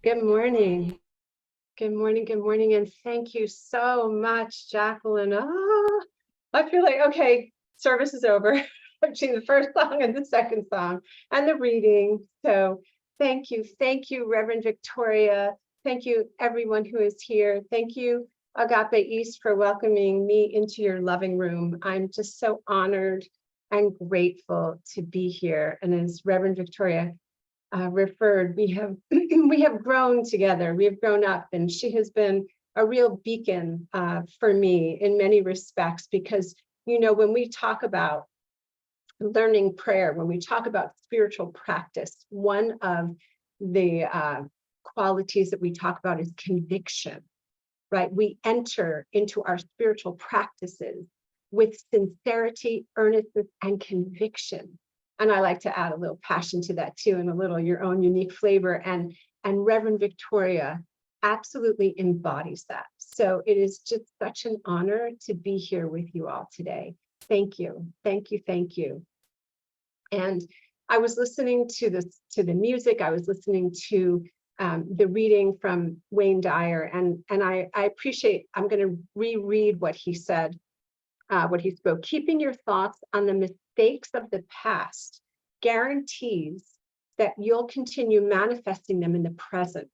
Good morning. Good morning. Good morning. And thank you so much, Jacqueline. I feel like, okay, service is over between the first song and the second song and the reading. So thank you. Thank you, Reverend Victoria. Thank you, everyone who is here. Thank you, Agape East, for welcoming me into your loving room. I'm just so honored and grateful to be here. And as Reverend Victoria referred, we have we have grown together. We have grown up, and she has been a real beacon for me in many respects. Because when we talk about learning prayer, when we talk about spiritual practice, one of the qualities that we talk about is conviction. Right? We enter into our spiritual practices with sincerity, earnestness, and conviction. And I like to add a little passion to that too, and a little your own unique flavor. And Reverend Victoria absolutely embodies that. So it is just such an honor to be here with you all today. Thank you, thank you, thank you. And I was listening to the music. I was listening to the reading from Wayne Dyer, and I appreciate. I'm going to reread what he said. What he spoke. Keeping your thoughts on the mistakes of the past guarantees that you'll continue manifesting them in the present.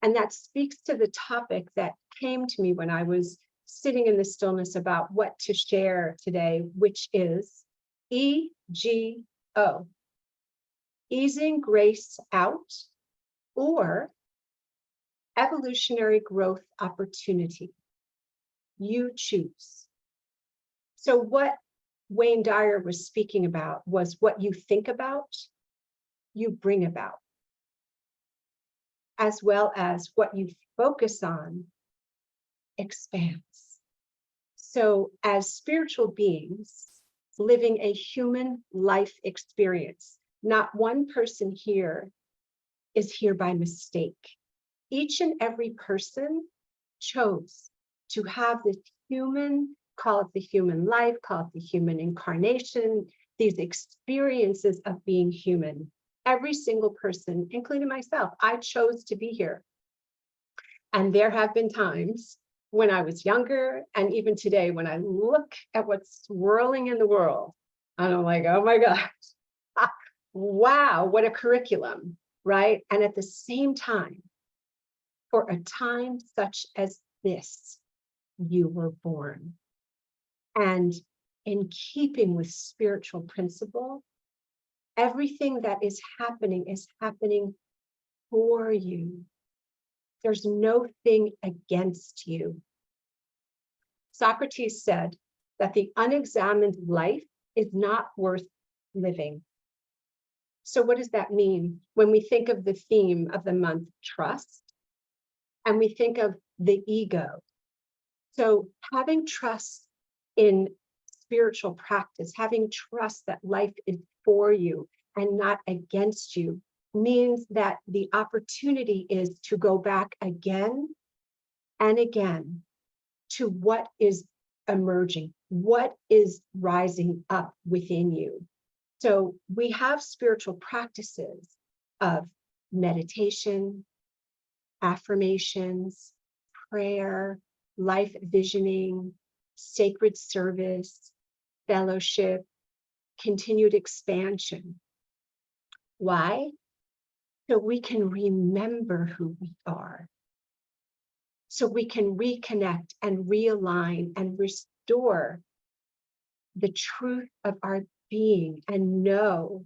And that speaks to the topic that came to me when I was sitting in the stillness about what to share today, which is EGO, easing grace out, or evolutionary growth opportunity. You choose. So what Wayne Dyer was speaking about was what you think about, you bring about, as well as what you focus on expands. So as spiritual beings living a human life experience, not one person here is here by mistake. Each and every person chose to have this human, call it the human life, call it the human incarnation, these experiences of being human. Every single person, including myself, I chose to be here. And there have been times when I was younger, and even today, when I look at what's swirling in the world, and I'm like, oh my gosh, wow, what a curriculum, right? And at the same time, for a time such as this, you were born. And in keeping with spiritual principle, everything that is happening for you. There's no thing against you. Socrates said that the unexamined life is not worth living. So what does that mean? When we think of the theme of the month, trust, and we think of the ego. So having trust in spiritual practice, having trust that life is for you and not against you, means that the opportunity is to go back again and again to what is emerging, what is rising up within you. So we have spiritual practices of meditation, affirmations, prayer, life visioning, sacred service, fellowship, continued expansion. Why? So we can remember who we are. So we can reconnect and realign and restore the truth of our being and know,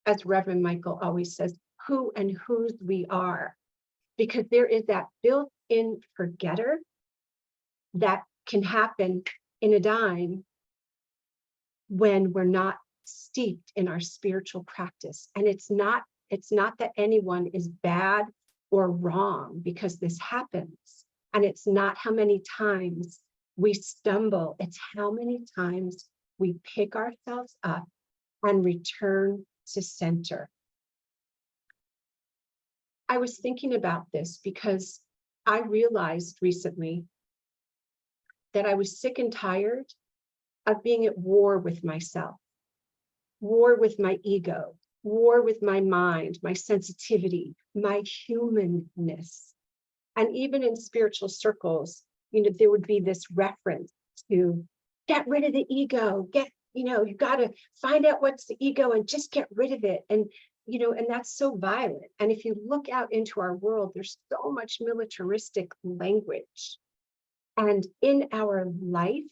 as Reverend Michael always says, who and whose we are. Because there is that built-in forgetter that can happen in a dime when we're not steeped in our spiritual practice. And it's not that anyone is bad or wrong because this happens. And it's not how many times we stumble, it's how many times we pick ourselves up and return to center. I was thinking about this because I realized recently that I was sick and tired of being at war with myself, war with my ego, war with my mind, my sensitivity, my humanness. And even in spiritual circles, there would be this reference to get rid of the ego, you got to find out what's the ego and just get rid of it. And that's so violent. And if you look out into our world, there's so much militaristic language. And in our life,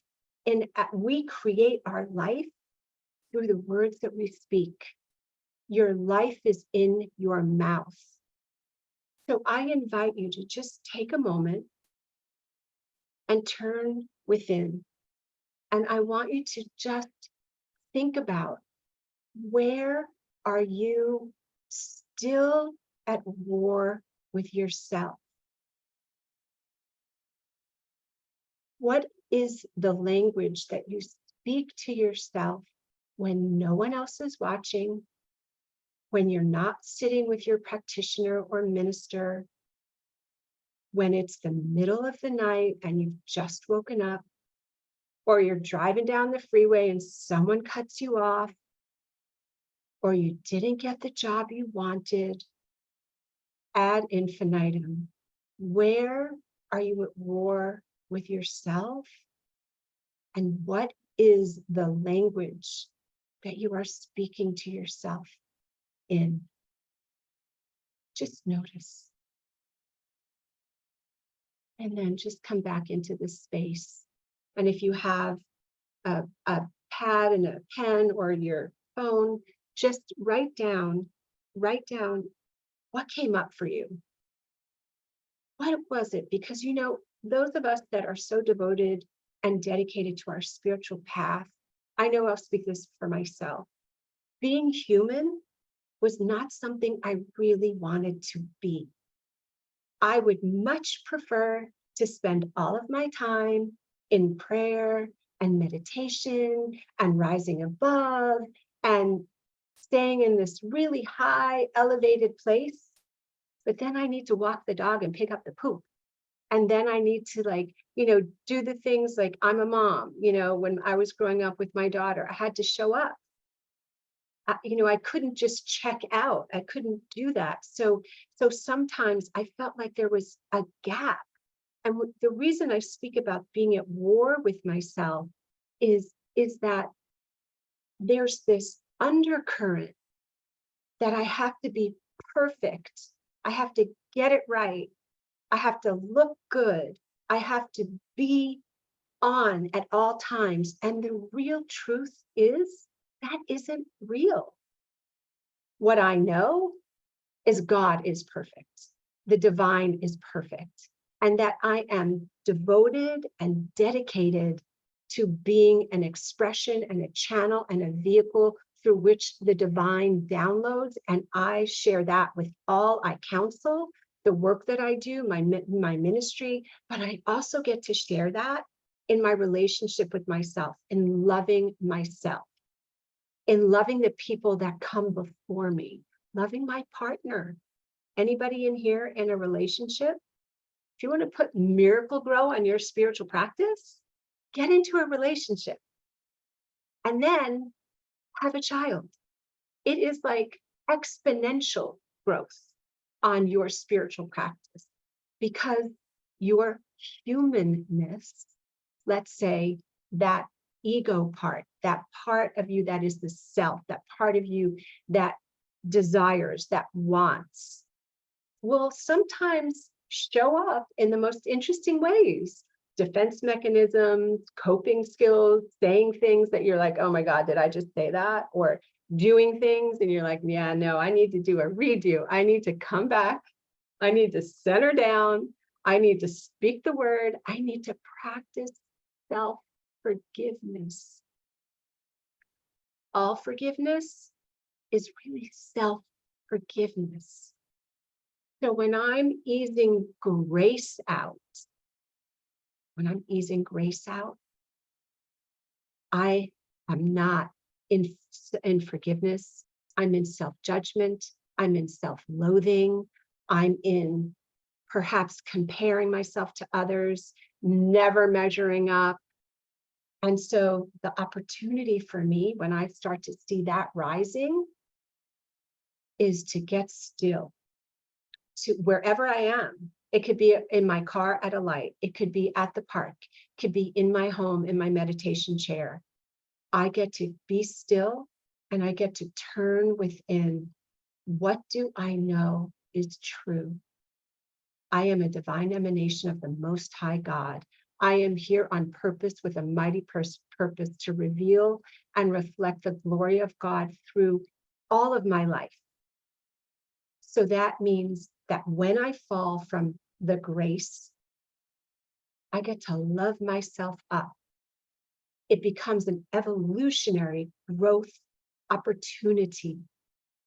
we create our life through the words that we speak. Your life is in your mouth. So I invite you to just take a moment and turn within. And I want you to just think about, where are you still at war with yourself? What is the language that you speak to yourself when no one else is watching, when you're not sitting with your practitioner or minister, when it's the middle of the night and you've just woken up, or you're driving down the freeway and someone cuts you off, or you didn't get the job you wanted, ad infinitum? Where are you at war with yourself? And what is the language that you are speaking to yourself in? Just notice. And then just come back into this space. And if you have a pad and a pen or your phone, just write down what came up for you. What was it? Because those of us that are so devoted and dedicated to our spiritual path, I know I'll speak this for myself. Being human was not something I really wanted to be. I would much prefer to spend all of my time in prayer and meditation and rising above and staying in this really high elevated place. But then I need to walk the dog and pick up the poop. And then I need to do the things like I'm a mom. When I was growing up with my daughter, I had to show up. I couldn't just check out. I couldn't do that. So sometimes I felt like there was a gap. And the reason I speak about being at war with myself is that there's this undercurrent that I have to be perfect. I have to get it right. I have to look good. I have to be on at all times. And the real truth is that isn't real. What I know is God is perfect. The divine is perfect. And that I am devoted and dedicated to being an expression and a channel and a vehicle through which the divine downloads. And I share that with all I counsel, the work that I do, my ministry, but I also get to share that in my relationship with myself, in loving myself, in loving the people that come before me, loving my partner. Anybody in here in a relationship? If you want to put Miracle Grow on your spiritual practice, get into a relationship and then have a child. It is like exponential growth on your spiritual practice, because your humanness, let's say that ego part, that part of you that is the self, that part of you that desires, that wants, will sometimes show up in the most interesting ways. Defense mechanisms, coping skills, saying things that you're like, oh my God, did I just say that? Or doing things and you're like, yeah, no, I need to do a redo. I need to come back. I need to center down. I need to speak the word. I need to practice self-forgiveness. All forgiveness is really self-forgiveness. So when I'm easing grace out, I am not in forgiveness. I'm in self-judgment. I'm in self-loathing. I'm in perhaps comparing myself to others, never measuring up. And so the opportunity for me when I start to see that rising is to get still to wherever I am. It could be in my car at a light. It could be at the park. It could be in my home, in my meditation chair. I get to be still and I get to turn within. What do I know is true? I am a divine emanation of the Most High God. I am here on purpose with a mighty purpose to reveal and reflect the glory of God through all of my life. So that means that when I fall from the grace, I get to love myself up. It becomes an evolutionary growth opportunity.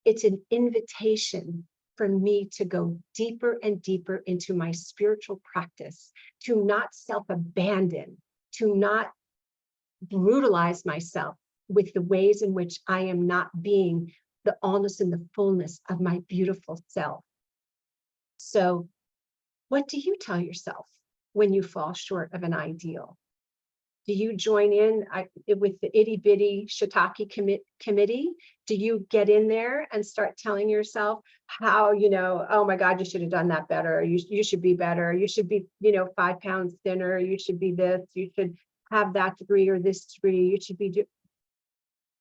It's an invitation for me to go deeper and deeper into my spiritual practice, to not self-abandon, to not brutalize myself with the ways in which I am not being the allness and the fullness of my beautiful self. So what do you tell yourself when you fall short of an ideal? Do you join in with the itty bitty shiitake committee? Do you get in there and start telling yourself how, oh my God, you should have done that better. You should be better. You should be, 5 pounds thinner. You should be this. You should have that degree or this degree. You should be.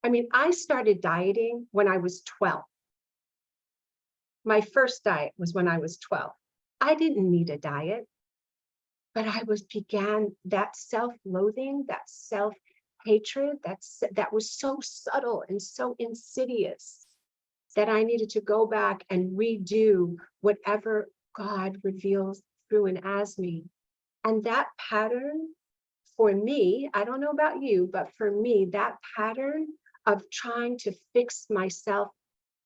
I started dieting when I was 12. My first diet was when I was 12. I didn't need a diet. But I began that self-loathing, that self-hatred, that was so subtle and so insidious that I needed to go back and redo whatever God reveals through and as me. And that pattern, for me, I don't know about you, but for me, that pattern of trying to fix myself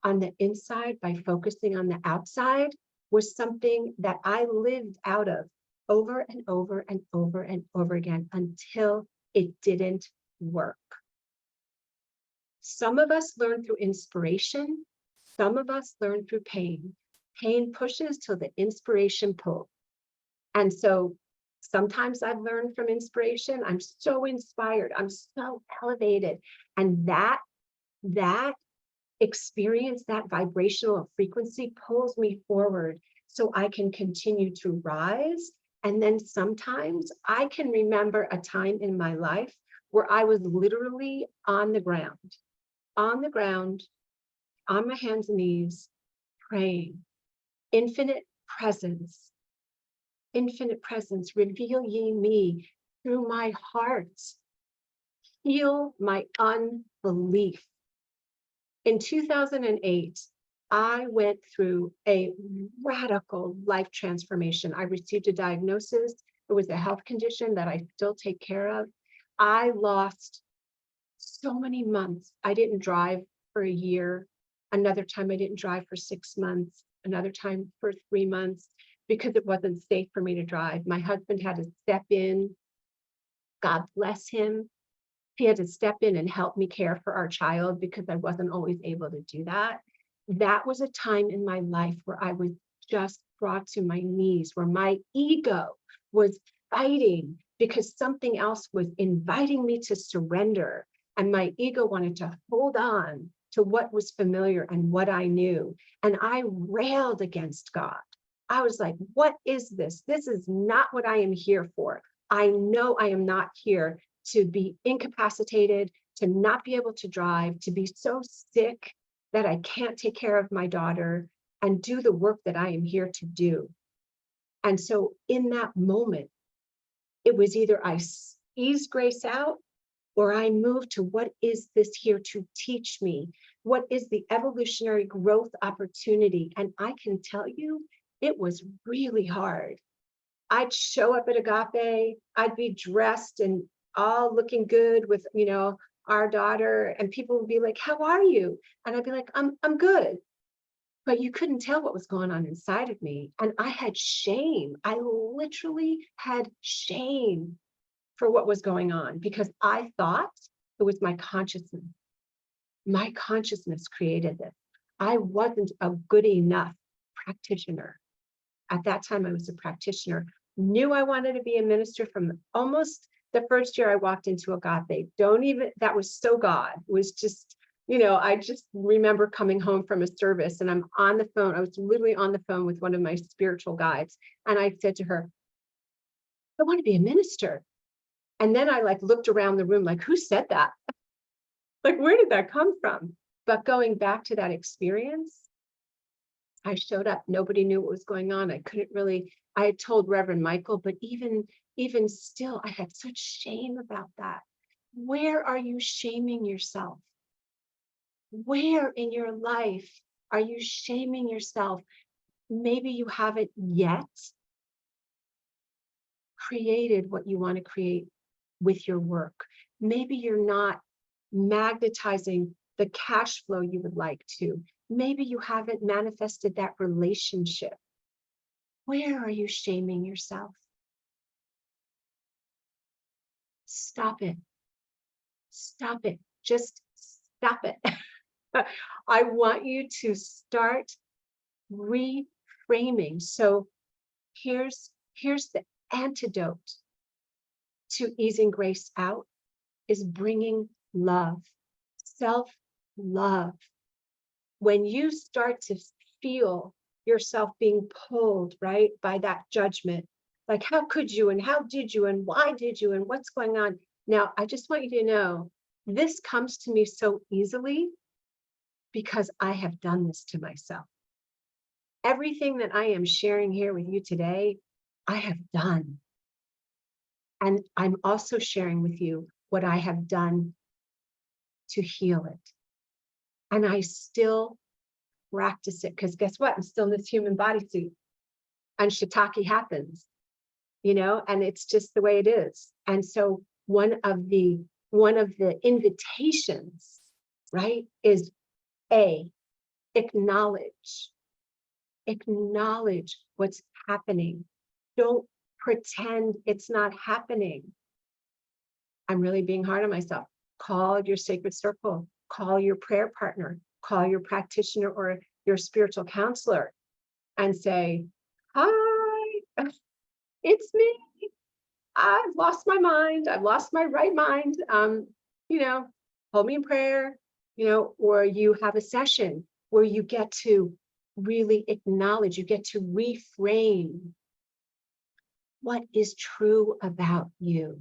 on the inside by focusing on the outside was something that I lived out of over and over and over and over again until it didn't work. Some of us learn through inspiration. Some of us learn through pain. Pain pushes till the inspiration pulls. And so sometimes I've learned from inspiration. I'm so inspired. I'm so elevated. And that experience, that vibrational frequency pulls me forward so I can continue to rise. And then sometimes I can remember a time in my life where I was literally on the ground, on my hands and knees, praying. Infinite presence, reveal ye me through my heart. Heal my unbelief. In 2008, I went through a radical life transformation. I received a diagnosis. It was a health condition that I still take care of. I lost so many months. I didn't drive for a year. Another time I didn't drive for 6 months. Another time for 3 months because it wasn't safe for me to drive. My husband had to step in. God bless him. He had to step in and help me care for our child because I wasn't always able to do that. That was a time in my life where I was just brought to my knees, where my ego was fighting because something else was inviting me to surrender. And my ego wanted to hold on to what was familiar and what I knew. And I railed against God. I was like, what is this? This is not what I am here for. I know I am not here to be incapacitated, to not be able to drive, to be so sick that I can't take care of my daughter and do the work that I am here to do. And so in that moment, it was either I ease grace out or I move to what is this here to teach me? What is the evolutionary growth opportunity? And I can tell you, it was really hard. I'd show up at Agape, I'd be dressed and all looking good with, our daughter, and people would be like, how are you? And I'd be like, I'm good. But you couldn't tell what was going on inside of me. And I had shame. I literally had shame for what was going on because I thought it was my consciousness. My consciousness created this. I wasn't a good enough practitioner. At that time, I was a practitioner, knew I wanted to be a minister from almost the first year I walked into Agape. That was so God. It was just, I just remember coming home from a service and I'm on the phone. I was literally on the phone with one of my spiritual guides. And I said to her, I want to be a minister. And then I looked around the room, who said that? Where did that come from? But going back to that experience, I showed up. Nobody knew what was going on. I had told Reverend Michael, but even still, I had such shame about that. Where are you shaming yourself? Where in your life are you shaming yourself? Maybe you haven't yet created what you want to create with your work. Maybe you're not magnetizing the cash flow you would like to. Maybe you haven't manifested that relationship. Where are you shaming yourself? Stop it. Stop it. Just stop it. I want you to start reframing. So here's the antidote to easing grace out is bringing love, self-love. When you start to feel yourself being pulled, right, by that judgment, how could you, and how did you, and why did you, and what's going on? Now, I just want you to know, this comes to me so easily because I have done this to myself. Everything that I am sharing here with you today, I have done. And I'm also sharing with you what I have done to heal it. And I still practice it because guess what? I'm still in this human bodysuit and shiitake happens, and it's just the way it is. And so one of the invitations, right, is acknowledge what's happening. Don't pretend it's not happening. I'm really being hard on myself. Call your sacred circle, call your prayer partner, call your practitioner or your spiritual counselor and say, hi, it's me. I've lost my mind. I've lost my right mind. Hold me in prayer, or you have a session where you get to really acknowledge, you get to reframe what is true about you.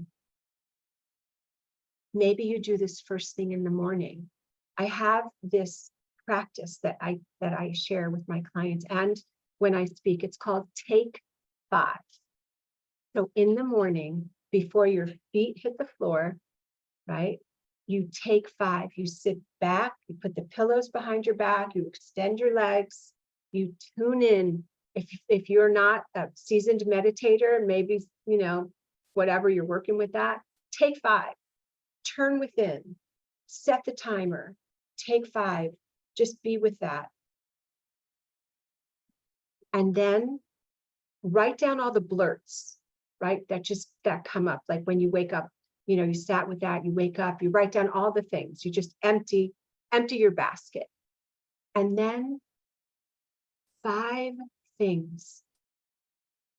Maybe you do this first thing in the morning. I have this practice that I share with my clients and when I speak. It's called Take 5. So in the morning, before your feet hit the floor, right, you take 5. You sit back, you put the pillows behind your back, you extend your legs, you tune in. If you're not a seasoned meditator, maybe, whatever you're working with that, take 5. Turn within, set the timer, take 5, just be with that. And then write down all the blurts, right? That come up. Like when you wake up, you sat with that, you wake up, you write down all the things, you just empty your basket. And then 5 things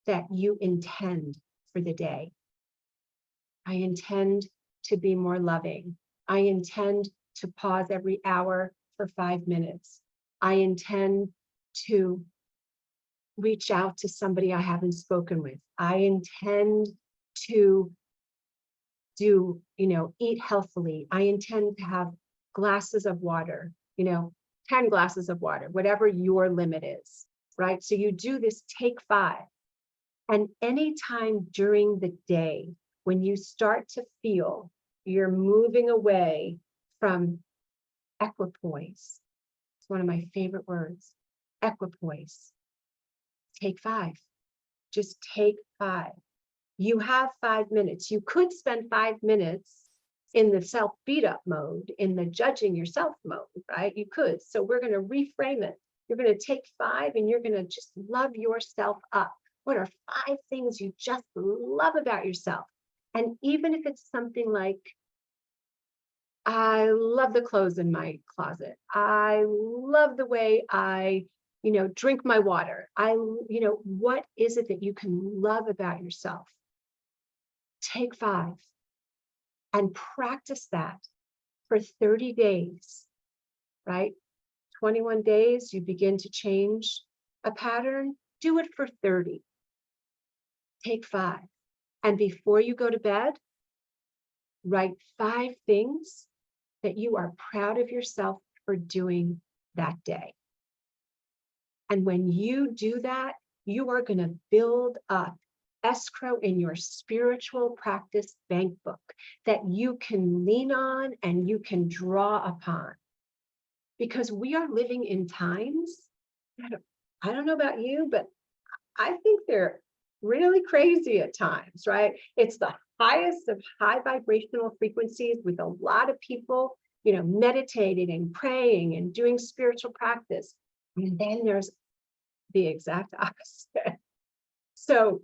that you intend for the day. I intend to be more loving. I intend to pause every hour for 5 minutes. I intend to reach out to somebody I haven't spoken with. I intend to eat healthily. I intend to have glasses of water, 10 glasses of water, whatever your limit is, right? So you do this, take 5. And anytime during the day, when you start to feel you're moving away from equipoise, it's one of my favorite words, equipoise, take 5. Just take 5. You have 5 minutes. You could spend 5 minutes in the self beat up mode, in the judging yourself mode, right? You could. So we're going to reframe it. You're going to take 5 and you're going to just love yourself up. What are 5 things you just love about yourself? And even if it's something like, I love the clothes in my closet. I love the way I, drink my water. What is it that you can love about yourself? Take 5 and practice that for 30 days. right? 21 days, you begin to change a pattern, do it for 30. Take 5. And before you go to bed, write 5 things that you are proud of yourself for doing that day. And when you do that, you are going to build up escrow in your spiritual practice bank book that you can lean on and you can draw upon. Because we are living in times, I don't know about you, but I think they're really crazy at times, right? It's the highest of high vibrational frequencies with a lot of people, meditating and praying and doing spiritual practice. And then there's the exact opposite. So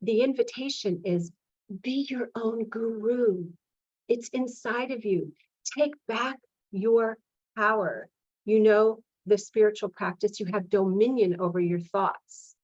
the invitation is be your own guru. It's inside of you. Take back your power. The spiritual practice, you have dominion over your thoughts,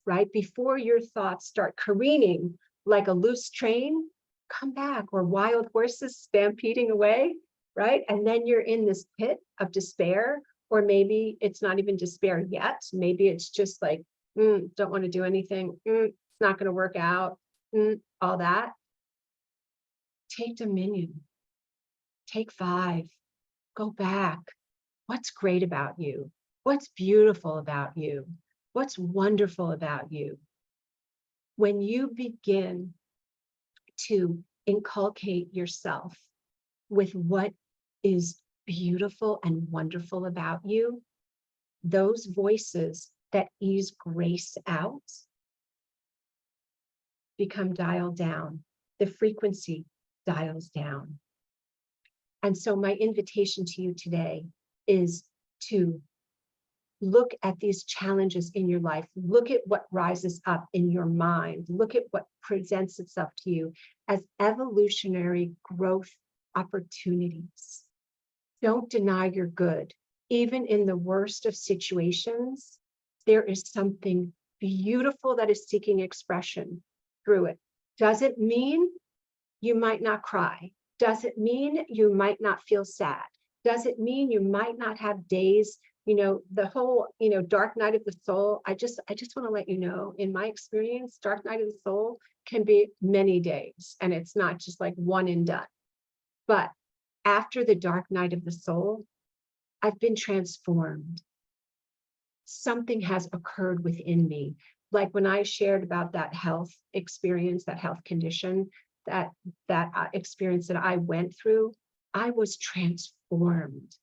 right? Before your thoughts start careening like a loose train, come back, or wild horses stampeding away, right? And then you're in this pit of despair, or maybe it's not even despair yet. Maybe it's just like, don't want to do anything. It's not going to work out. All that. Take dominion. Take 5. Go back. What's great about you? What's beautiful about you? What's wonderful about you? When you begin to inculcate yourself with what is beautiful and wonderful about you, those voices that ease grace out become dialed down. The frequency dials down. And so my invitation to you today is to look at these challenges in your life. Look at what rises up in your mind. Look at what presents itself to you as evolutionary growth opportunities. Don't deny your good. Even in the worst of situations, there is something beautiful that is seeking expression through it. Does it mean you might not cry? Does it mean you might not feel sad? Does it mean you might not have days, the whole, dark night of the soul? I just want to let you know, in my experience, dark night of the soul can be many days, and it's not just like one and done. But after the dark night of the soul, I've been transformed. Something has occurred within me. Like when I shared about that health experience, that health condition, that experience that I went through, I was transformed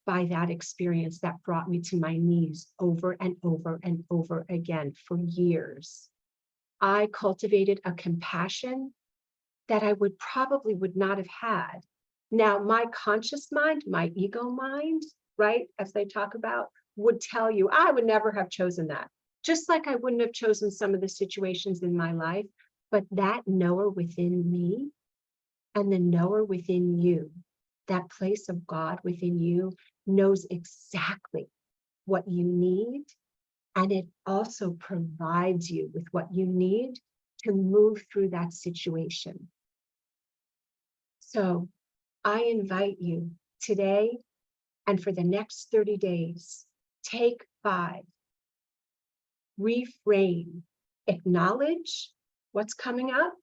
by that experience that brought me to my knees over and over and over again for years. I cultivated a compassion that I would not have had. Now, my conscious mind, my ego mind, right, as they talk about, would tell you, I would never have chosen that. Just like I wouldn't have chosen some of the situations in my life, but that knower within me and the knower within you, that place of God within you, knows exactly what you need. And it also provides you with what you need to move through that situation. So I invite you today and for the next 30 days, take 5, reframe, acknowledge what's coming up.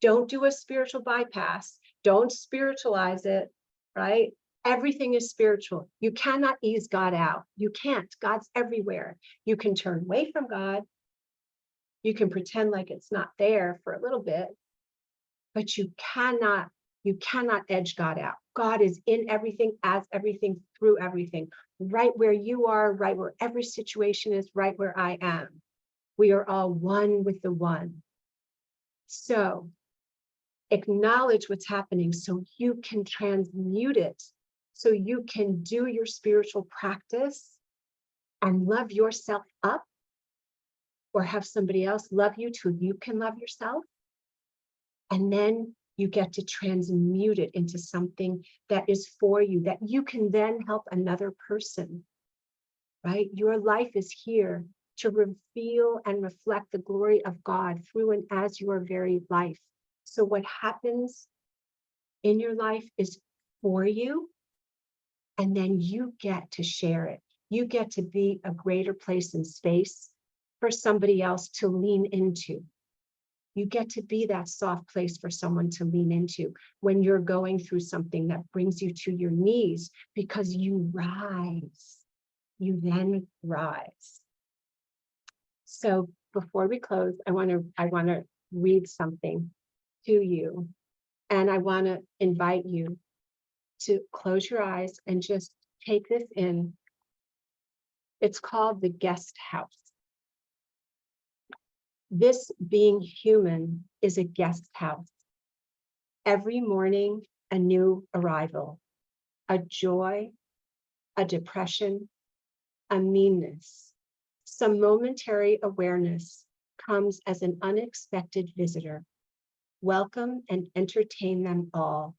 Don't do a spiritual bypass. Don't spiritualize it, right? Everything is spiritual. You cannot ease God out. You can't. God's everywhere. You can turn away from God. You can pretend like it's not there for a little bit, but you cannot edge God out. God is in everything, as everything, through everything, right where you are, right where every situation is, right where I am. We are all one with the one. So acknowledge what's happening so you can transmute it, so you can do your spiritual practice and love yourself up, or have somebody else love you till you can love yourself. And then you get to transmute it into something that is for you, that you can then help another person, right? Your life is here to reveal and reflect the glory of God through and as your very life. So what happens in your life is for you, And then you get to share it. You get to be a greater place and space for somebody else to lean into. You get to be that soft place for someone to lean into when you're going through something that brings you to your knees, because you rise. You then rise. So before we close, I want to read something to you, and I want to invite you to close your eyes and just take this in. It's called the guest house. This being human is a guest house. Every morning, a new arrival, a joy, a depression, a meanness. Some momentary awareness comes as an unexpected visitor. Welcome and entertain them all,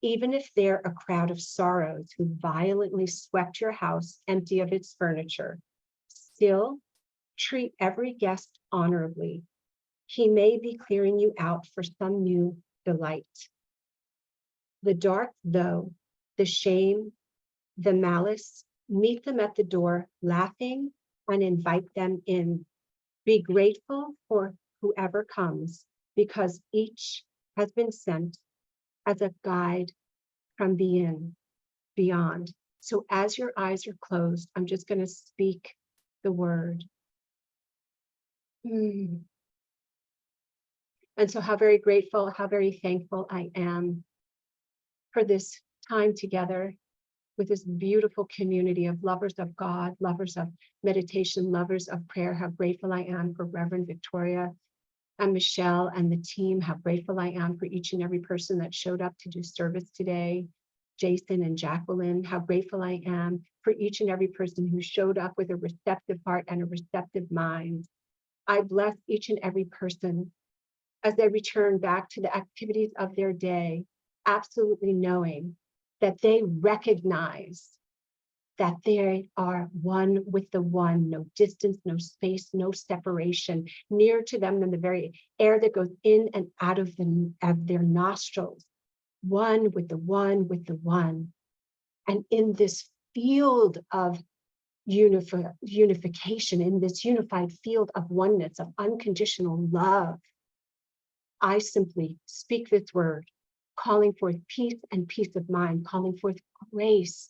even if they're a crowd of sorrows who violently swept your house empty of its furniture. Still, treat every guest honorably. He may be clearing you out for some new delight. The dark, though, the shame, the malice, meet them at the door, laughing, and invite them in. Be grateful for whoever comes, because each has been sent as a guide from beyond. So as your eyes are closed, I'm just going to speak the word. And so how very grateful, how very thankful I am for this time together with this beautiful community of lovers of God, lovers of meditation, lovers of prayer. How grateful I am for Reverend Victoria and Michelle and the team. How grateful I am for each and every person that showed up to do service today. Jason and Jacqueline, how grateful I am for each and every person who showed up with a receptive heart and a receptive mind. I bless each and every person as they return back to the activities of their day, absolutely knowing that they recognize that they are one with the one, no distance, no space, no separation, nearer to them than the very air that goes in and out of their nostrils, one with the one with the one. And in this field of unification, in this unified field of oneness, of unconditional love, I simply speak this word, calling forth peace and peace of mind, calling forth grace,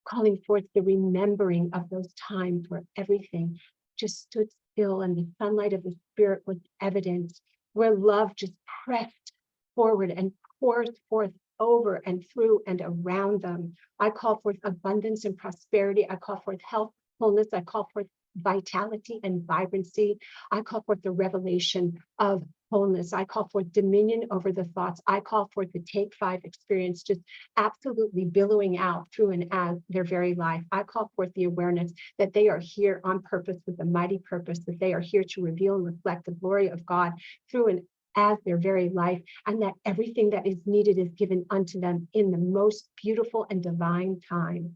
calling forth the remembering of those times where everything just stood still and the sunlight of the Spirit was evident, where love just pressed forward and poured forth over and through and around them. I call forth abundance and prosperity. I call forth health, wholeness. I call forth vitality and vibrancy. I call forth the revelation of wholeness. I call forth dominion over the thoughts. I call forth the Take 5 experience, just absolutely billowing out through and as their very life. I call forth the awareness that they are here on purpose with a mighty purpose, that they are here to reveal and reflect the glory of God through and as their very life, and that everything that is needed is given unto them in the most beautiful and divine time.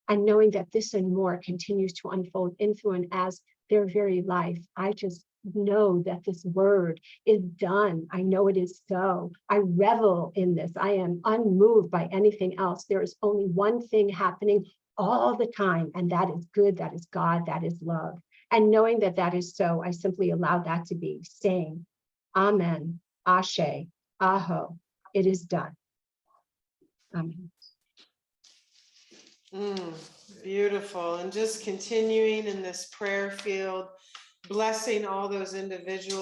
And knowing that this and more continues to unfold in, through, and as their very life, I just know that this word is done. I know it is so. I revel in this. I am unmoved by anything else. There is only one thing happening all the time, and that is good, that is God, that is love. And knowing that that is so, I simply allow that to be, saying, Amen, Ashe, Aho, it is done. Amen. Beautiful. And just continuing in this prayer field, blessing all those individuals.